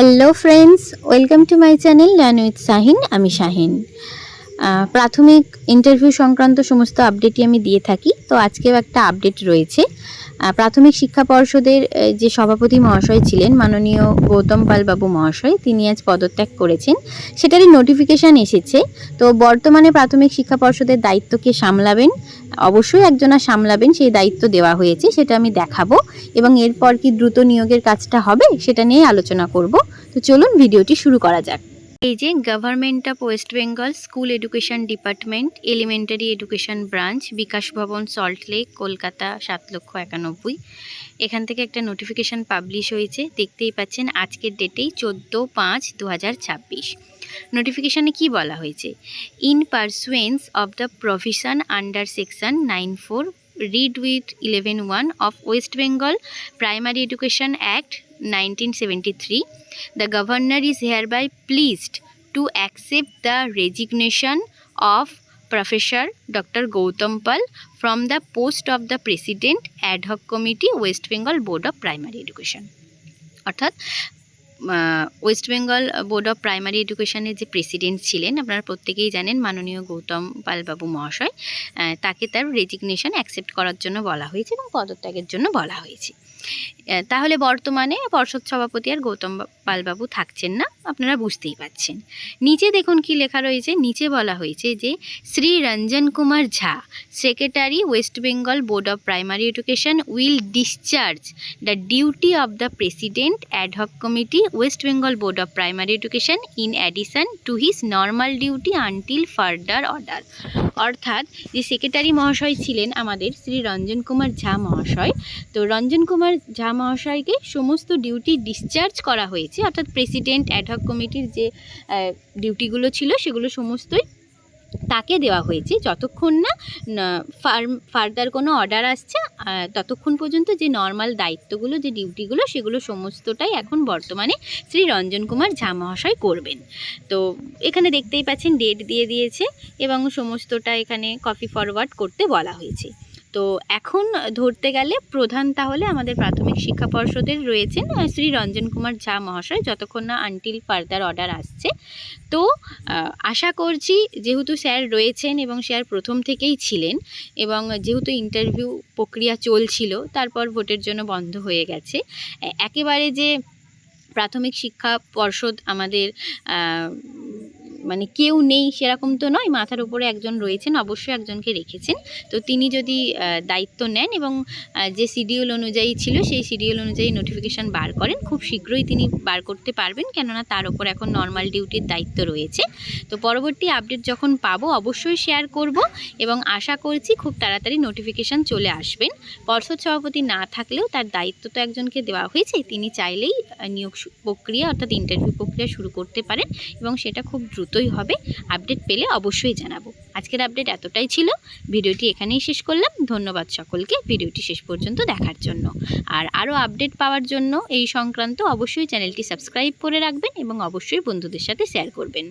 Hello friends, welcome to my channel learn with Shahin. আমি শাহিন। প্রাথমিক interview সংক্রান্ত সমস্ত আপডেটই আমি দিয়ে থাকি। তো আজকেও একটা আপডেট রয়েছে। প্রাথমিক শিক্ষা পর্ষদের যে সভাপতি মহাশয় ছিলেন, মাননীয় গৌতম পাল বাবু মহাশয়, তিনি আজ পদত্যাগ করেছেন। সেটারই নোটিফিকেশান এসেছে। তো বর্তমানে প্রাথমিক শিক্ষা পর্ষদের দায়িত্ব কে সামলাবেন, অবশ্যই একজনা সামলাবেন, সেই দায়িত্ব দেওয়া হয়েছে, সেটা আমি দেখাবো এবং এরপর কি দ্রুত নিয়োগের কাজটা হবে সেটা নিয়ে আলোচনা করব। তো চলুন ভিডিওটি শুরু করা যাক। এই যে government of West Bengal school education department, elementary education branch, Bikash Bhavan, Salt Lake, Kolkata 7,91,000। এখান থেকে একটা নোটিফিকেশান পাবলিশ হয়েছে, দেখতেই পাচ্ছেন আজকের ডেটেই 14/5/2026। নোটিফিকেশানে কি বলা হয়েছে? In pursuance of the provision under section 94 read with 11(1) of West Bengal Primary Education Act 1973, the Governor is hereby pleased to accept the resignation of Professor Dr. Gautam Pal from the post of the President Ad Hoc Committee, West Bengal Board of Primary Education। অর্থাৎ West Bengal board of primary এডুকেশনের যে president ছিলেন, আপনারা প্রত্যেকেই জানেন, মাননীয় গৌতম পালবাবু মহাশয়, তাকে তার রেজিগনেশন অ্যাকসেপ্ট করার জন্য বলা হয়েছে এবং পদত্যাগের জন্য বলা হয়েছে। তাহলে বর্তমানে পর্ষদ সভাপতি আর গৌতম পালবাবু থাকছেন না, আপনারা বুঝতেই পাচ্ছেন। নিচে দেখুন কি লেখা রয়েছে। নিচে বলা হয়েছে যে Shri Ranjan Kumar Jha, secretary West Bengal board of primary education, will discharge the duty of the president ad hoc committee, West Bengal board of primary education, in addition to his normal duty until further order. অর্থাৎ যে secretary মহাশয় ছিলেন আমাদের শ্রী রঞ্জন কুমার ঝা মহাশয়, তো রঞ্জন কুমার ঝা মহাশয়কে সমস্ত duty discharge করা হয়েছে। অর্থাৎ প্রেসিডেন্ট অ্যাডহক কমিটির যে ডিউটিগুলো ছিল সেগুলো সমস্তই তাকে দেওয়া হয়েছে, যতক্ষণ না ফার্দার কোনো অর্ডার আসছে ততক্ষণ পর্যন্ত যে নর্মাল দায়িত্বগুলো, যে ডিউটিগুলো, সেগুলো সমস্তটাই এখন বর্তমানে শ্রী রঞ্জন কুমার ঝা মহাশয় করবেন। তো এখানে দেখতেই পাচ্ছেন ডেট দিয়ে দিয়েছে এবং সমস্তটা এখানে কপি ফরওয়ার্ড করতে বলা হয়েছে। তো এখন ধরতে গেলে প্রধান তাহলে আমাদের প্রাথমিক শিক্ষা পর্ষদের রয়েছেন শ্রী রঞ্জন কুমার ঝা মহাশয়, যতক্ষণ না আনটিল ফার্দার অর্ডার আসছে। তো আশা করছি, যেহেতু স্যার রয়েছেন এবং স্যার প্রথম থেকেই ছিলেন এবং যেহেতু ইন্টারভিউ প্রক্রিয়া চলছিল, তারপর ভোটের জন্য বন্ধ হয়ে গেছে, একেবারে যে প্রাথমিক শিক্ষা পর্ষদ আমাদের মানে কেউ নেই সেরকম তো নয়, মাথার উপরে একজন রয়েছেন, অবশ্যই একজনকে রেখেছেন। তো তিনি যদি দায়িত্ব নেন এবং যে শিডিউল অনুযায়ী ছিল সেই শিডিউল অনুযায়ী নোটিফিকেশান বার করেন, খুব শীঘ্রই তিনি বার করতে পারবেন, কেননা তার ওপর এখন নর্মাল ডিউটির দায়িত্ব রয়েছে। তো পরবর্তী আপডেট যখন পাবো অবশ্যই শেয়ার করব এবং আশা করছি খুব তাড়াতাড়ি নোটিফিকেশান চলে আসবেন। পর্ষদ সভাপতি না থাকলেও তার দায়িত্ব তো একজনকে দেওয়া হয়েছে, তিনি চাইলেই নিয়োগ প্রক্রিয়া অর্থাৎ ইন্টারভিউ প্রক্রিয়া শুরু করতে পারেন এবং সেটা খুব দ্রুতই হবে। আপডেট পেলে অবশ্যই জানাবো। আজকের আপডেট এতটাই ছিল, ভিডিওটি এখানেই শেষ করলাম। ধন্যবাদ সকলকে ভিডিওটি শেষ পর্যন্ত দেখার জন্য। আর আরও আপডেট পাওয়ার জন্য এই সংক্রান্ত অবশ্যই চ্যানেলটি সাবস্ক্রাইব করে রাখবেন এবং অবশ্যই বন্ধুদের সাথে শেয়ার করবেন।